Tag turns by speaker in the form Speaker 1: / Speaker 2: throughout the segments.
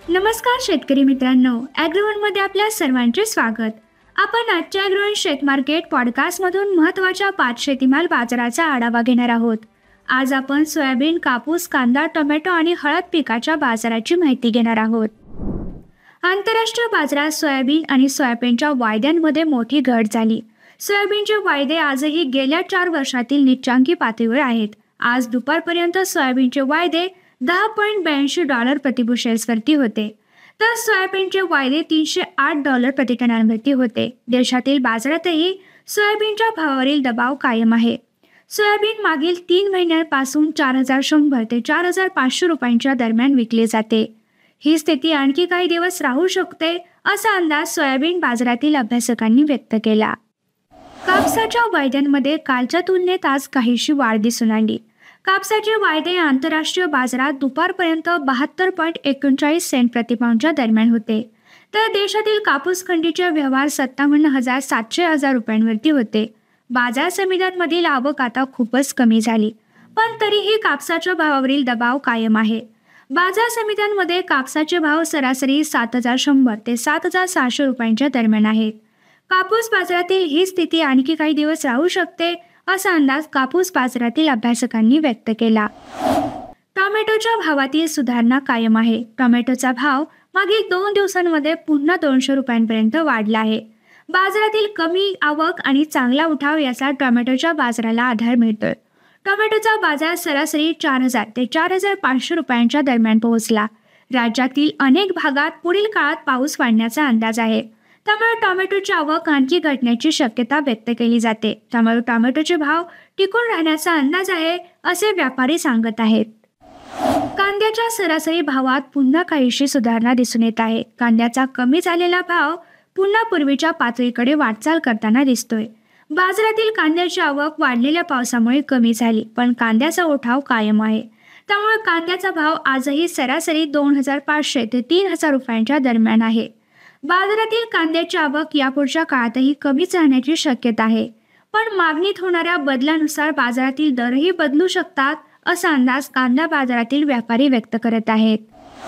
Speaker 1: नमस्कार शेतकरी मित्रांनो, ॲग्रोवनमध्ये आपल्या सर्वांचे स्वागत. आपण आजच्या ॲग्रोवन शेत मार्केट पॉडकास्टमधून महत्त्वाच्या 5 शेतीमाल बाजाराचा आढावा घेणार आहोत. आज आपण सोयाबीन, कापूस, कांदा, टोमॅटो आणि हळद पिकाच्या बाजाराची माहिती घेणार आहोत. आंतरराष्ट्रीय बाजारात सोयाबीन आणि सोयाबीनच्या वायद्यांमध्ये मोठी घट झाली. सोयाबीनचे वायदे आजही गेल्या 4 वर्षातील निच्चांकी पातळीवर आहेत. आज दुपारपर्यंत सोयाबीनचे वायदे $10.82 प्रतिबुशेल्सवरती होते, तर सोयाबीनचे वायदे $308 प्रतिटनांवरती होते. देशातील बाजारातही सोयाबीनच्या भावावरील दबाव कायम आहे. सोयाबीन मागील 3 महिन्यांपासून 4,100 ते 4,500 रुपयांच्या दरम्यान विकले जाते. ही स्थिती आणखी काही दिवस राहू शकते, असा अंदाज सोयाबीन बाजारातील अभ्यासकांनी व्यक्त केला. कापसाच्या वायद्यांमध्ये कालच्या तुलनेत आज काहीशी वाढ दिसून आली. कापसाचे वायदे आंतरराष्ट्रीय बाजारात दुपारपर्यंत 72.39 सेंट प्रतिपाऊंडच्या दरम्यान होते, तर देशातील कापूस खंडीचे व्यवहार 57,700 रुपयांवरती होते. बाजार समित्यांमधील आवक आता खूपच कमी झाली, पण तरीही कापसाच्या भावावरील दबाव कायम आहे. बाजार समित्यांमध्ये कापसाचे भाव सरासरी 7,100 ते 7,600 रुपयांच्या दरम्यान आहेत. कापूस बाजारातील ही स्थिती आणखी काही दिवस राहू शकते, असा अंदाज कापूस बाजारातील अभ्यासकांनी व्यक्त केला. टोमॅटोच्या भावातील सुधारणा कायम आहे. टोमॅटोचा भाव मागील 2 दिवसांमध्ये पुन्हा 200 रुपयांपर्यंत वाढला आहे. बाजारातील कमी आवक आणि चांगला उठाव याचा टोमॅटोच्या बाजाराला आधार मिळतोय. टोमॅटोचा बाजार सरासरी 4,000 ते 4,500 रुपयांच्या दरम्यान पोहोचला. राज्यातील अनेक भागात पुढील काळात पाऊस वाढण्याचा अंदाज आहे, त्यामुळे टोमॅटोची आवक आणखी घटण्याची शक्यता व्यक्त केली जाते. त्यामुळे टोमॅटोचे भाव टिकून राहण्याचा अंदाज आहे, असे व्यापारी सांगत आहेत. कांद्याच्या सरासरी भावात पुन्हा काहीशी सुधारणा दिसून येत आहे. कांद्याचा कमी झालेला भाव पुन्हा पूर्वीच्या पातळीकडे वाटचाल करताना दिसतोय. बाजारातील कांद्याची आवक वाढलेल्या पावसामुळे कमी झाली, पण कांद्याचा उठाव कायम आहे. त्यामुळे कांद्याचा भाव आजही सरासरी 2,500 ते 3,000 रुपयांच्या दरम्यान आहे. बाजारातील कांद्याची आवक यापुढच्या काळातही कमीच राहण्याची शक्यता आहे, पण मागणीत होणाऱ्या बदलानुसार बाजारातील दरही बदलू शकतात, असा अंदाज कांदा बाजारातील व्यापारी व्यक्त करत आहेत.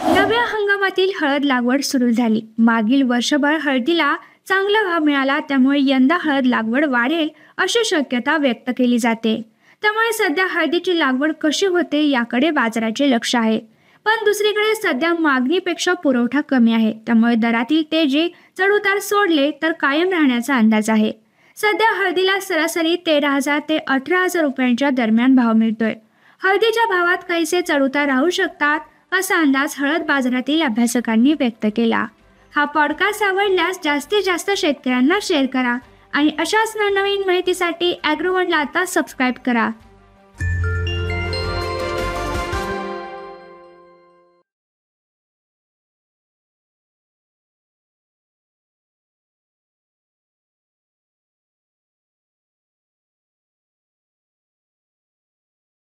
Speaker 1: नव्या हंगामातील हळद लागवड सुरू झाली. मागील वर्षभर हळदीला चांगला भाव मिळाला, त्यामुळे यंदा हळद लागवड वाढेल अशी शक्यता व्यक्त केली जाते. त्यामुळे सध्या हळदीची लागवड कशी होते याकडे बाजाराचे लक्ष आहे, पण दुसरीकडे सध्या मागणीपेक्षा पुरवठा कमी आहे. त्यामुळे दरातील तेजी चढउतार सोडले तर कायम राहण्याचा अंदाज आहे. सध्या हळदीला सरासरी 13,000 ते 18,000 रुपयांच्या दरम्यान भाव मिळतोय. हळदीच्या भावात काहीसे चढउतार राहू शकतात, असा अंदाज हळद बाजारातील अभ्यासकांनी व्यक्त केला. हा पॉडकास्ट आवडल्यास जास्तीत जास्त शेतकऱ्यांना शेअर करा आणि अशाच नवनवीन माहितीसाठी ॲग्रोवनला आता सबस्क्राईब करा.